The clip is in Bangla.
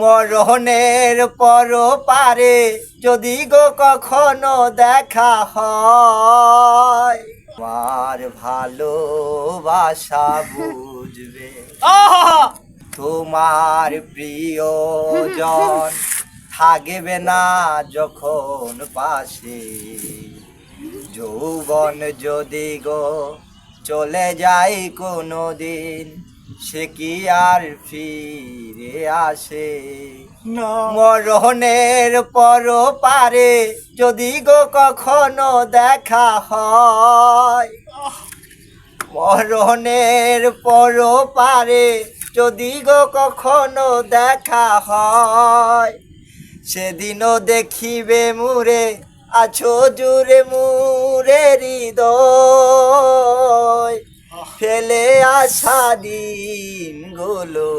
মরণের পর পারে যদি গো কখনো দেখা হয়, আমার ভালোবাসা বুঝবে তোমার প্রিয়জন থাকবে না যখন পাশে। যৌবন যদি গো চলে যায় কোনো দিন, সে কি আর ফিরে আসে? মরণের পর পারে যদি গো কখনো দেখা হয়, মরণের পর পারে যদি গো কখনো দেখা হয়, সেদিনও দেখিবে মুরে আছো জুড়ে মুরে হৃদয়, ফেলে আসা দিনগুলো